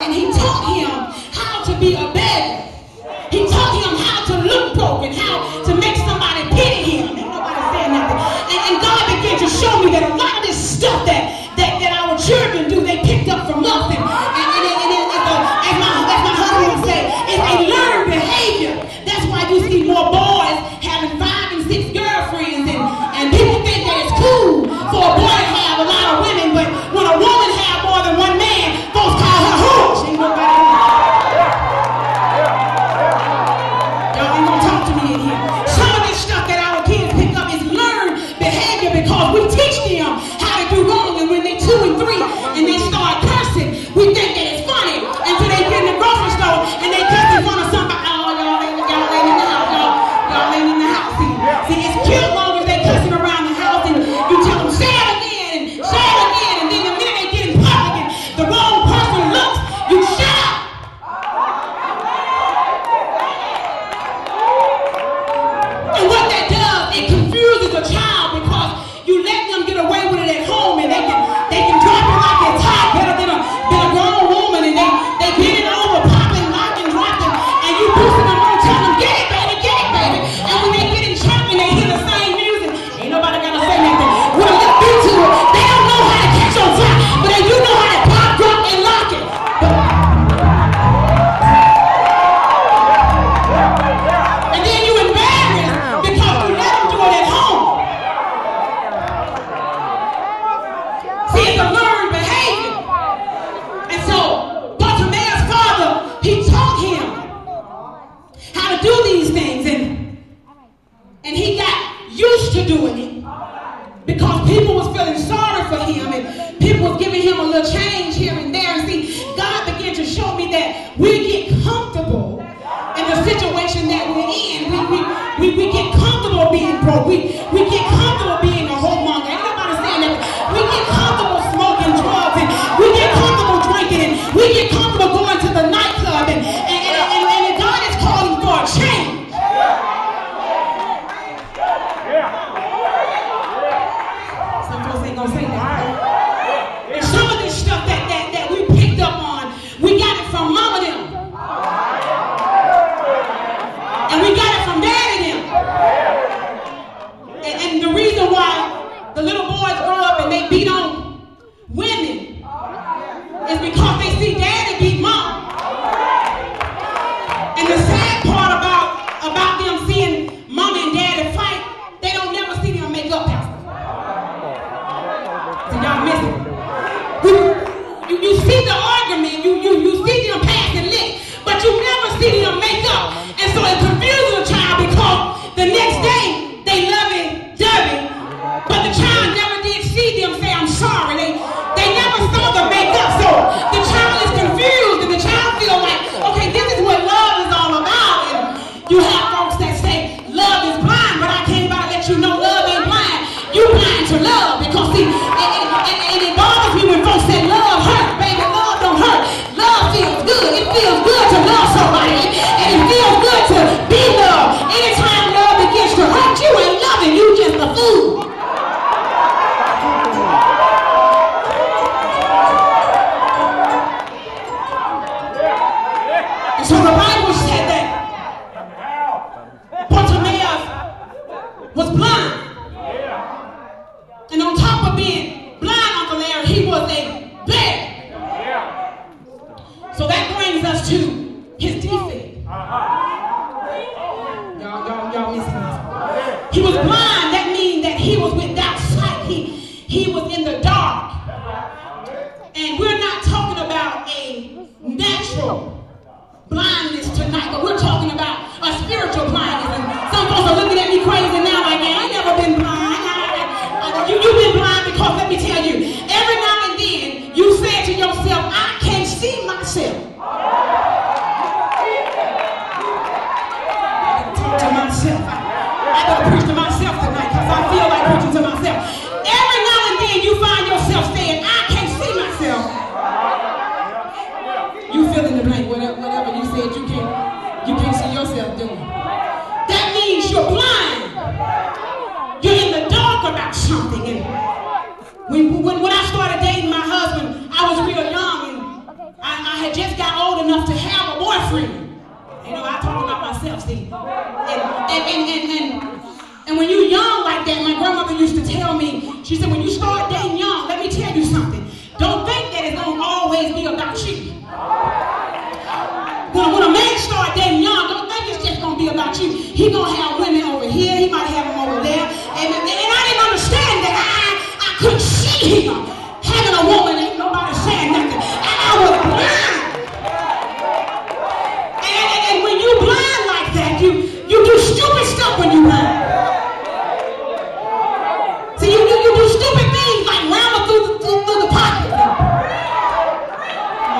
And he taught him how to be a beggar. He taught him how to look broken, how to make somebody pity him. Ain't nobody saying nothing. And God began to show me that a lot of this stuff that our children do, they picked up from us. And as my husband would say, it's a learned behavior. That's why you see more boys having 5 and 6 girlfriends, and people think that it's cool for a boy to have a lot of women, but when a woman have more than one man, folks call her whore. She ain't nobody. Y'all ain't gonna talk to me in here. Some of this stuff that our kids pick up is learned behavior because we teach them how to do wrong, and when they're 2 and 3 and they start cursing, we think that it's funny until they get in the grocery store and they cuss in front of somebody. Oh, y'all ain't in the house, y'all ain't in the house. See, it's cute long as they cussing around the house and you tell them, say it again, and then the minute they get in public and the wrong person looks, you shut up. And what that does, it confuses a child because you let them get away with it at home, and they can drop it like it's hot better than a grown woman, and they get it over, popping, locking, dropping, and you boosting them on, tell them, get it, baby. And when they get in church and they hear the same music, ain't nobody gotta say nothing. With a little beat to it, they don't know how to catch on fire, but they do know how to pop, drop, and lock it. And then you embarrassed because you let them do it at home. See, it's a learned behavior. And so, Bartimaeus' father, he taught him how to do these things, and he got used to doing it because people was feeling sorry for him, and people was giving him a little change here and there. And see, God began to show me that we get comfortable in the situation that we're in. We get comfortable being broke. We get comfortable being a whoremonger. Ain't nobody saying that. We get comfortable smoking drugs, and we get comfortable drinking, and we get comfortable going to the nightclub, and God is calling for a change. Some folks ain't gonna say that. And some of this stuff that we picked up on, we got it from mama them. And we got it from daddy them. And the reason why the little boys grow up and they beat on women is because they see daddy beat mom. And the sad part about them seeing mama and daddy fight, they don't never see them make up, Pastor. So y'all miss it. You see the argument, you see them passing licks, but you never see them make up. And so it confuses a child because the next day they lovey-dovey, but the child never did see them say, I'm sorry. They never saw the makeup. So the child is confused, and the child feels like, okay, this is what love is all about. And you have folks that say love is blind, but I came by to let you know love ain't blind. You blind to love, because see, and it bothers me when folks say love hurts. Baby, love don't hurt. Love feels good. It feels good to love somebody, and it feels good to be loved. Anytime love begins to hurt, you ain't loving, you just a fool. And so the Bible said that Bartimaeus was blind. And on top of being blind, Uncle Larry, he was a beggar. So that brings us to his defect. Y'all missing this. He was blind. That means that he was without sight. He was in the dark. And we're not talking about a natural blindness tonight, but we're talking about a spiritual blindness. And some folks are looking at me crazy now, like, man, I ain't never been blind. You've been blind because, let me tell you, every now and then you say to yourself, I can't see myself. I gotta talk to myself. I gotta preach to myself had just got old enough to have a boyfriend. You know, I talk about myself, see. And when you're young like that, my grandmother used to tell me, she said, when you start dating young, let me tell you something. Don't think that it's going to always be about you. When a man start dating young, don't think it's just going to be about you. He going to have women over here. He might have them over there. And I didn't understand that. I couldn't see him having a woman. Ain't nobody saying nothing. I was blind. And when you blind like that, you do stupid stuff when you blind. See, you do stupid things like ramble through the pocket.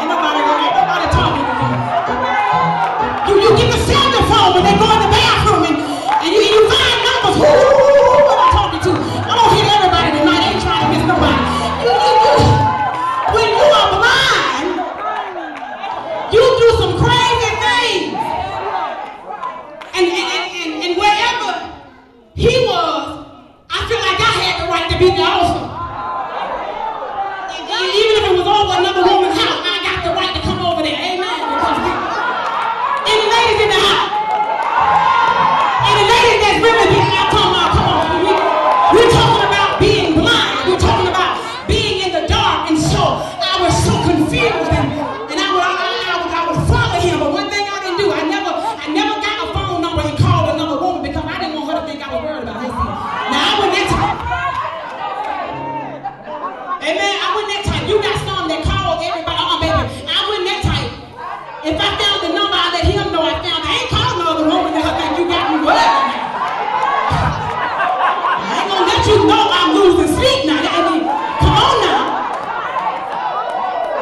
Ain't nobody talking to me. You get the cellular phone when they go in the bathroom and you find numbers. Who am I talking to? I don't hit everybody tonight. I ain't trying to miss nobody. When you are blind, you do some crazy things. And wherever he was, I feel like I had the right to be there also. Even if it was over another woman's house, I got the right to come over there. Amen. Any ladies in the house? Any ladies that's really been out? Come on. We're talking about being blind. We're talking about being in the dark. And so I was so confused, and I would follow him. But one thing I didn't do, I never got a phone number and called another woman because I didn't want her to think I was worried about her. Now I wasn't that type. Amen. I wasn't that type. You got some that call everybody. Baby. I wasn't that type. If I found the number, I let him know I found it. I ain't calling no other woman that her think you got me whatever. I ain't gonna let you know I'm losing sleep now. Come on now.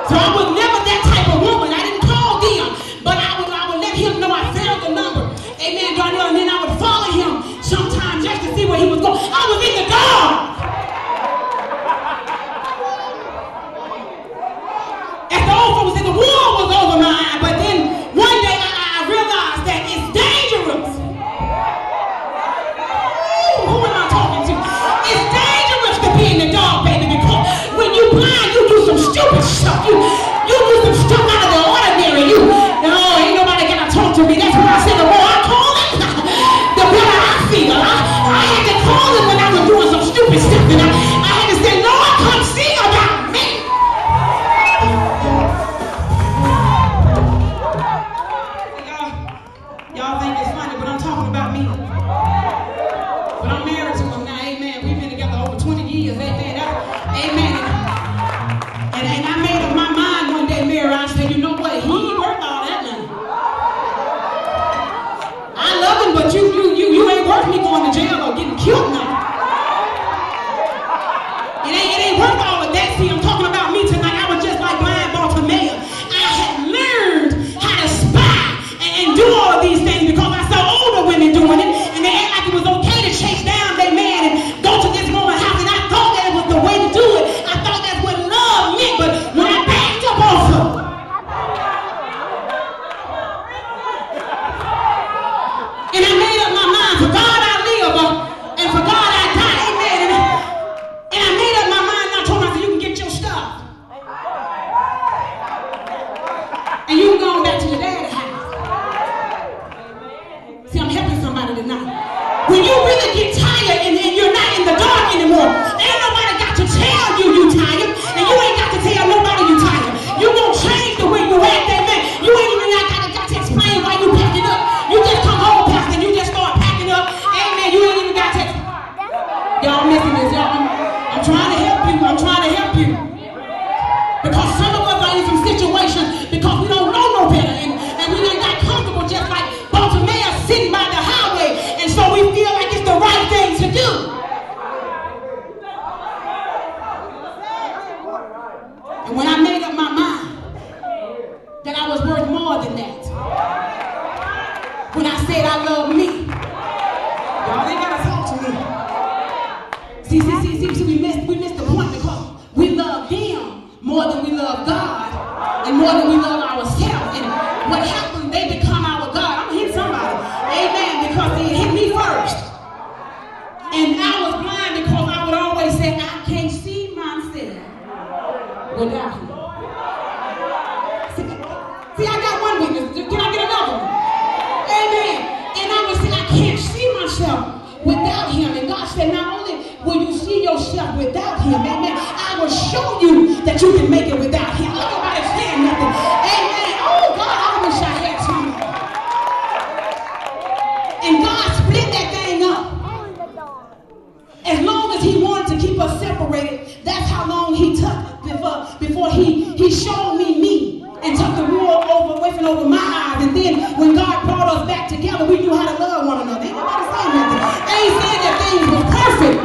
So I was never that type of woman. I didn't call them, but I would let him know I found the number. Amen, Darnell. And then I would follow him sometimes just to see where he was going. I was in the dark. As the old folks said, the war was over my eye. But then one day I realized that it's dangerous. Who am I talking to? It's dangerous to be in the dark, baby, because when you blind, you do some stupid stuff. You do some stuff out of the ordinary. Ain't nobody gonna talk to me. That's why I said the more I call it, the better I feel. I had to call it when I was doing some stupid stuff, and I had to say, Lord, come see about me. Y'all think it's funny, but I'm talking about me. But I'm married to him now, amen. We've been together over 20 years, amen. Amen. And I made up my mind one day, Mary. I said, you know what? He ain't worth all that now. I love him, but you ain't worth me going to jail or getting killed now. It ain't worth all of that. See, I'm talking about me tonight. I was just like blind Bartimaeus. I had learned how to spy and do all of these things because I saw older women doing it, and they act like it was okay to chase down their man and go to this woman's house, and I thought that was the way to do it. I thought that's what love meant, but when I backed up off her, and I made up my mind, for God I live, and for God I die, amen. And I made up my mind, and I told myself, you can get your stuff, and you can go back to your dad's house. See, I'm helping somebody tonight. When you really get tired and you're not in the dark anymore, ain't nobody got to tell you tired, and you ain't got to tell nobody you tired. You gonna change the way you act, amen. You ain't even got to explain why you packing up. You just come home, Pastor, and you just start packing up, amen. You ain't even got to. Y'all missing this, y'all. I'm trying to help you. I'm trying to help you. Because some of us are in some situations because we don't know no better, and we done got comfortable just like Bartimaeus sitting by the highway, and so we feel like it's the right thing to do. And when I made up my mind that I was worth more than that, when I said I love me, y'all ain't gotta talk to me. See, we missed the point because we love them more than we love God and more than we love ourselves. And what happens, they become our God. I'm gonna hit somebody, amen, because they hit me first. yourself without him. Amen. I will show you that you can make it without him. Nobody saying nothing. Amen. Oh God, I wish I had some. And God split that thing up. As long as he wanted to keep us separated, that's how long he took before he showed me and took the wool away from over my eyes. And then when God brought us back together, we knew how to love one another. Ain't nobody saying nothing. I ain't saying that things was perfect,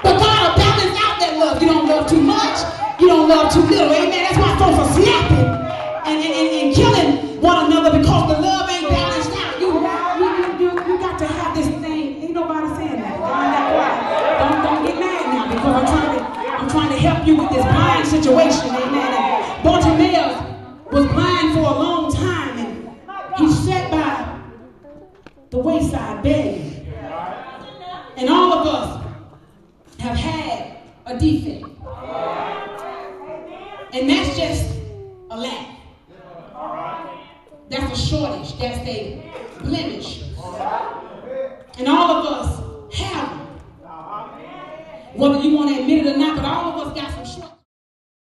but God will balance out that love. You don't love too much, you don't love too little. Amen. That's why folks are snapping and killing one another, because the love ain't balanced out. You got to have this thing. Ain't nobody saying that. Don't get mad now, because I'm trying to help you with this blind situation. Amen. And Bartimaeus was blind for a long time, and he sat by the wayside begging. And all of us have had a defect. And that's just a lack. That's a shortage. That's a blemish. And all of us have them. Whether you want to admit it or not, but all of us got some